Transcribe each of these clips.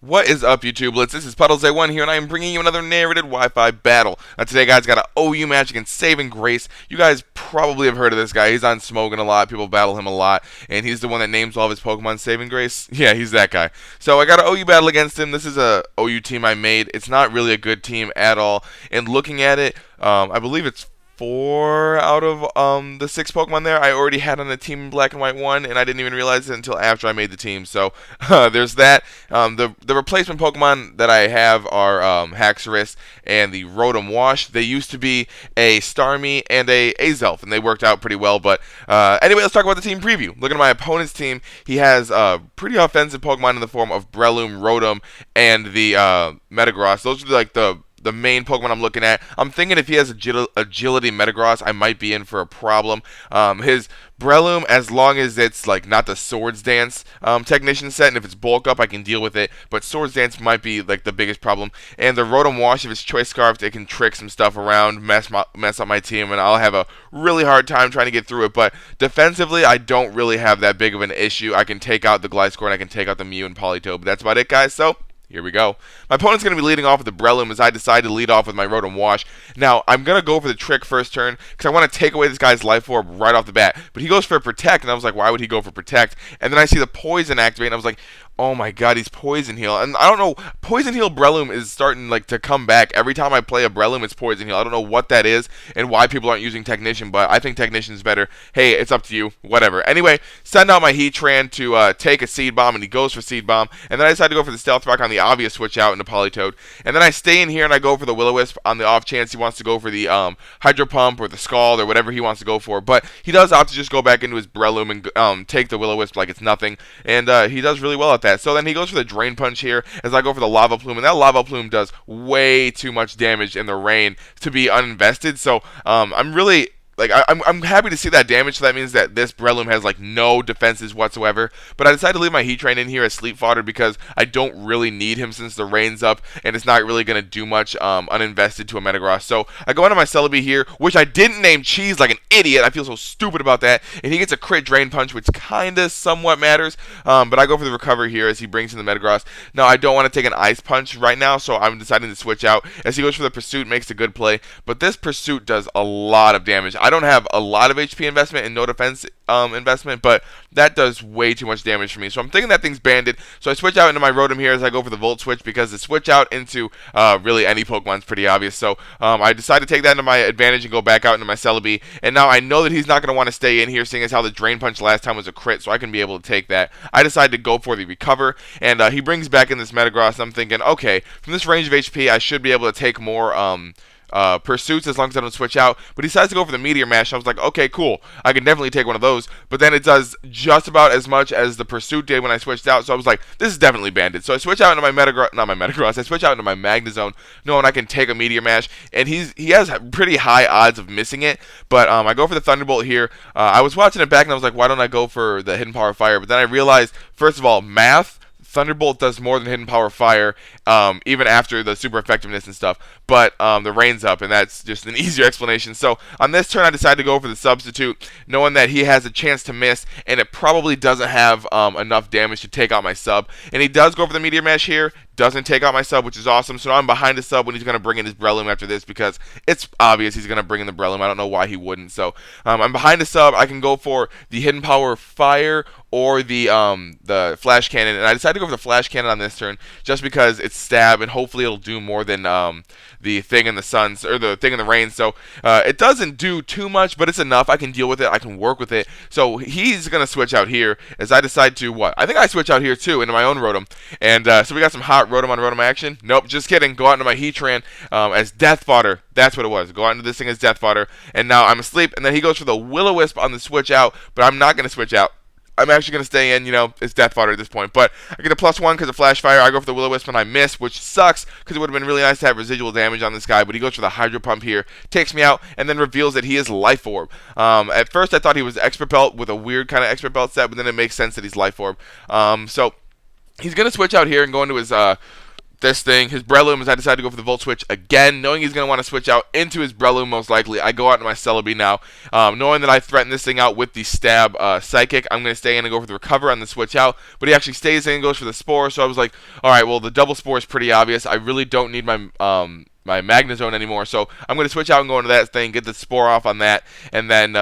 What is up, YouTubelettes? This is PuddlesA1 here, and I am bringing you another narrated Wi-Fi battle. Today, guys, got an OU match against Saving Grace. You guys probably have heard of this guy. He's on Smoking a lot. People battle him a lot, and he's the one that names all of his Pokemon Saving Grace. Yeah, he's that guy. So I got an OU battle against him. This is a OU team I made. It's not really a good team at all. And looking at it, I believe it's 4 out of the 6 Pokemon there I already had on the team in Black and White 1, and I didn't even realize it until after I made the team. So there's that. The replacement Pokemon that I have are Haxorus and the Rotom Wash. They used to be a Starmie and a Azelf, and they worked out pretty well. But anyway, let's talk about the team preview. Looking at my opponent's team, he has pretty offensive Pokemon in the form of Breloom, Rotom, and the Metagross. Those are like the main Pokemon I'm looking at. I'm thinking if he has Agility Metagross, I might be in for a problem. His Breloom, as long as it's like not the Swords Dance Technician set, and if it's bulk up, I can deal with it. But Swords Dance might be like the biggest problem. And the Rotom Wash, if it's Choice Scarfed, it can trick some stuff around, mess up my team, and I'll have a really hard time trying to get through it. But defensively, I don't really have that big of an issue. I can take out the Gliscor and I can take out the Mew and Politoed. But that's about it, guys. So here we go. My opponent's going to be leading off with the Breloom as I decide to lead off with my Rotom Wash. Now, I'm going to go for the trick first turn because I want to take away this guy's Life Orb right off the bat. But he goes for Protect, and I was like, why would he go for Protect? And then I see the Poison activate, and I was like, oh my god, he's Poison Heal. And I don't know, Poison Heal Breloom is starting like to come back. Every time I play a Breloom, it's Poison Heal. I don't know what that is and why people aren't using Technician, but I think Technician is better. Hey, it's up to you. Whatever. Anyway, send out my Heatran to take a Seed Bomb, and he goes for Seed Bomb. And then I decide to go for the Stealth Rock on the obvious switch out into Politoed. And then I stay in here and I go for the Will-O-Wisp on the off chance he wants to go for the Hydro Pump or the Scald or whatever he wants to go for. But he does opt to just go back into his Breloom and take the Will-O-Wisp like it's nothing. And he does really well at that. So then he goes for the Drain Punch here as I go for the Lava Plume, and that Lava Plume does way too much damage in the rain to be uninvested. So I'm really I'm happy to see that damage, so that means that this Breloom has like no defenses whatsoever. But I decided to leave my Heatran in here as sleep fodder because I don't really need him since the rain's up and it's not really going to do much uninvested to a Metagross. So I go into my Celebi here, which I didn't name Cheese like an idiot. I feel so stupid about that. And he gets a crit Drain Punch, which kind of somewhat matters. But I go for the Recover here as he brings in the Metagross. Now I don't want to take an Ice Punch right now, so I'm deciding to switch out as he goes for the Pursuit, makes a good play. But this Pursuit does a lot of damage. I don't have a lot of HP investment and no defense investment, but that does way too much damage for me. So I'm thinking that thing's banded. So I switch out into my Rotom here as I go for the Volt Switch because the switch out into really any Pokemon is pretty obvious. So I decide to take that into my advantage and go back out into my Celebi. And now I know that he's not going to want to stay in here, seeing as how the Drain Punch last time was a crit, so I can be able to take that. I decide to go for the Recover, and he brings back in this Metagross, and I'm thinking, okay, from this range of HP, I should be able to take more Pursuits as long as I don't switch out. But he decides to go for the Meteor Mash. I was like, okay, cool, I can definitely take one of those. But then it does just about as much as the Pursuit did when I switched out. So I was like, this is definitely banded. So I switch out into my Metagross, I switch out into my Magnezone, knowing I can take a Meteor Mash, and he has pretty high odds of missing it. But I go for the Thunderbolt here. I was watching it back and I was like, why don't I go for the Hidden Power Fire? But then I realized, first of all, math, Thunderbolt does more than Hidden Power Fire, even after the super effectiveness and stuff. But the rain's up, and that's just an easier explanation. So on this turn, I decided to go for the Substitute, knowing that he has a chance to miss, and it probably doesn't have enough damage to take out my sub. And he does go for the Meteor Mash here, doesn't take out my sub, which is awesome. So now I'm behind the sub when he's going to bring in his Breloom after this because it's obvious he's going to bring in the Breloom. I don't know why he wouldn't. So I'm behind the sub. I can go for the Hidden Power Fire or the Flash Cannon, and I decided to go for the Flash Cannon on this turn just because it's stab, and hopefully it'll do more than the thing in the suns or the thing in the rain. So it doesn't do too much, but it's enough. I can deal with it. I can work with it. So he's going to switch out here as I decide to what? I think I switch out here too into my own Rotom. And so we got some hot Rotom on Rotom action. Nope, just kidding. Go out into my Heatran as Death Fodder. That's what it was. Go out into this thing as Death Fodder. And now I'm asleep. And then he goes for the Will-O-Wisp on the switch out, but I'm not going to switch out. I'm actually going to stay in, it's Death Fodder at this point. But I get a +1 because of Flash Fire. I go for the Will-O-Wisp and I miss, which sucks because it would have been really nice to have residual damage on this guy. But he goes for the Hydro Pump here, takes me out, and then reveals that he is Life Orb. At first I thought he was Expert Belt with a weird kind of Expert Belt set, but then it makes sense that he's Life Orb. So he's going to switch out here and go into his this thing, his Breloom, as I decide to go for the Volt Switch again, knowing he's going to want to switch out into his Breloom most likely. I go out to my Celebi now, knowing that I threatened this thing out with the Stab Psychic. I'm going to stay in and go for the Recover on the switch out, but he actually stays in and goes for the Spore, so I was like, alright, well, the double Spore is pretty obvious. I really don't need my my Magnezone anymore, so I'm going to switch out and go into that thing, get the Spore off on that, and then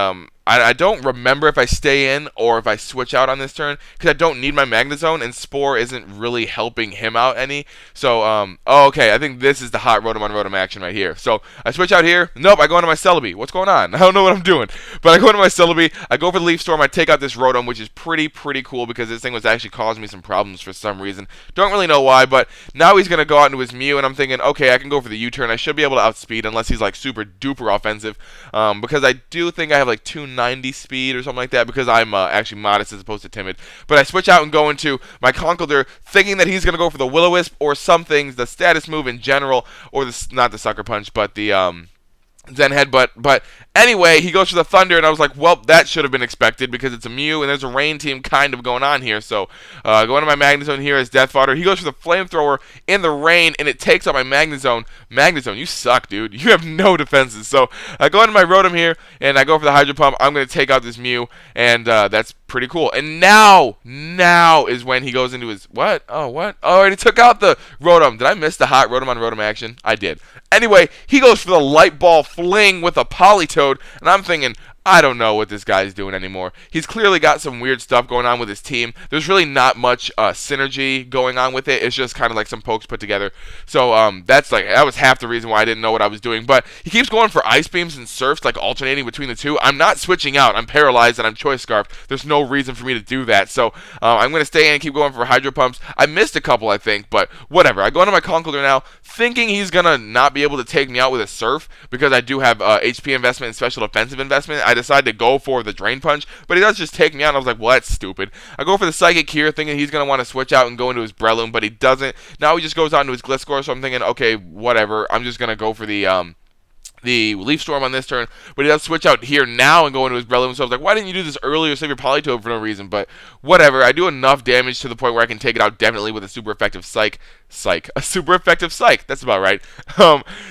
I don't remember if I stay in or if I switch out on this turn, because I don't need my Magnezone, and Spore isn't really helping him out any. So, oh, okay, I think this is the hot Rotom on Rotom action right here. So, I switch out here. Nope, I go into my Celebi. What's going on? I don't know what I'm doing. But I go into my Celebi, I go for the Leaf Storm, I take out this Rotom, which is pretty cool, because this thing was actually causing me some problems for some reason. Don't really know why, but now he's going to go out into his Mew, and I'm thinking, okay, I can go for the U-turn. I should be able to outspeed, unless he's, like, super duper offensive, because I do think I have, like, 290 speed or something like that, because I'm actually modest as opposed to timid. But I switch out and go into my Conkeldurr, thinking that he's going to go for the Will-O-Wisp or some things, the status move in general, or the, not the Sucker Punch, but the Zen Headbutt. But anyway, he goes for the Thunder, and I was like, well, that should have been expected, because it's a Mew, and there's a Rain team kind of going on here. So, going to my Magnezone here as Death Fodder. He goes for the Flamethrower in the Rain, and it takes out my Magnezone. Magnezone, you suck, dude. You have no defenses. So, I go into my Rotom here, and I go for the Hydro Pump. I'm going to take out this Mew, and that's pretty cool. And now is when he goes into his, what? Oh, what? Oh, I already took out the Rotom. Did I miss the hot Rotom on Rotom action? I did. Anyway, he goes for the Light Ball Fling with a Politoed, and I'm thinking, I don't know what this guy's doing anymore. He's clearly got some weird stuff going on with his team. There's really not much synergy going on with it. It's just kind of like some pokes put together. So that was half the reason why I didn't know what I was doing. But he keeps going for Ice Beams and Surfs, like alternating between the two. I'm not switching out. I'm paralyzed and I'm Choice Scarf. There's no reason for me to do that. So I'm going to stay in and keep going for Hydro Pumps. I missed a couple, I think, but whatever. I go into my Conkeldurr now, thinking he's going to not be able to take me out with a Surf, because I do have HP investment and special defensive investment. I decide to go for the Drain Punch, but he does just take me out, and I was like, well, that's stupid. I go for the Psychic here, thinking he's going to want to switch out and go into his Breloom, but he doesn't. Now he just goes out into his Gliscor, so I'm thinking, okay, whatever. I'm just going to go for the Leaf Storm on this turn, but he does switch out here now and go into his Breloom, so I was like, why didn't you do this earlier, save your Politoed for no reason? But whatever, I do enough damage to the point where I can take it out definitely with a super effective a super effective Psych, that's about right.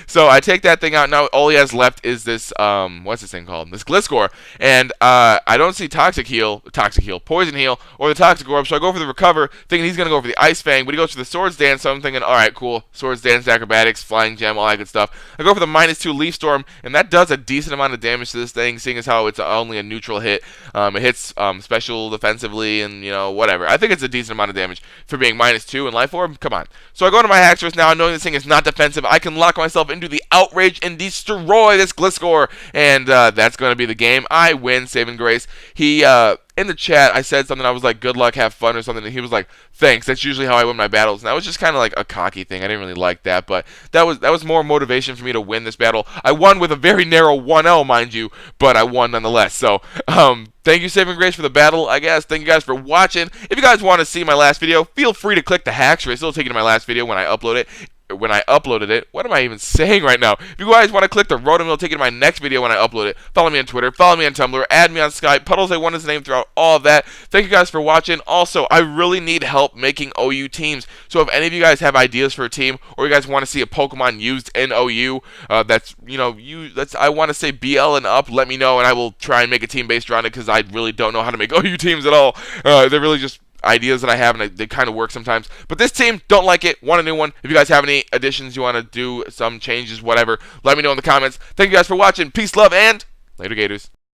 So I take that thing out. Now all he has left is this, what's this thing called? This Gliscor, and I don't see Poison Heal, or the Toxic Orb, so I go for the Recover, thinking he's going to go for the Ice Fang, but he goes for the Swords Dance, so I'm thinking, alright, cool, Swords Dance, Acrobatics, Flying Gem, all that good stuff. I go for the -2 Leaf Storm, and that does a decent amount of damage to this thing, seeing as how it's only a neutral hit. It hits special defensively, and, you know, whatever. I think it's a decent amount of damage for being -2 in Life Orb. Come on. So I go into my Haxorus now, knowing this thing is not defensive. I can lock myself into the Outrage and destroy this Gliscor, and that's going to be the game. I win, Saving Grace. He, in the chat, I said something, I was like, good luck, have fun, or something, and he was like, thanks, that's usually how I win my battles. And that was just kind of like a cocky thing. I didn't really like that, but that was more motivation for me to win this battle. I won with a very narrow 1-0, mind you, but I won nonetheless. So, thank you, Saving Grace, for the battle, I guess. Thank you guys for watching. If you guys want to see my last video, feel free to click the Haxorus. It'll take you to my last video when I upload it. What am I even saying right now? If you guys want to click the Rotom, it'll take you to my next video when I upload it. Follow me on Twitter, follow me on Tumblr, add me on Skype, PuddlesA1 is the name throughout all of that. Thank you guys for watching. Also, I really need help making OU teams. So if any of you guys have ideas for a team, or you guys want to see a Pokemon used in OU, I want to say BL and up, let me know, and I will try and make a team based around it, because I really don't know how to make OU teams at all. They're really just ideas that I have, and they kind of work sometimes. But this team, don't like it, want a new one. If you guys have any additions, you want to do some changes, whatever, let me know in the comments. Thank you guys for watching. Peace, love, and later, Gators.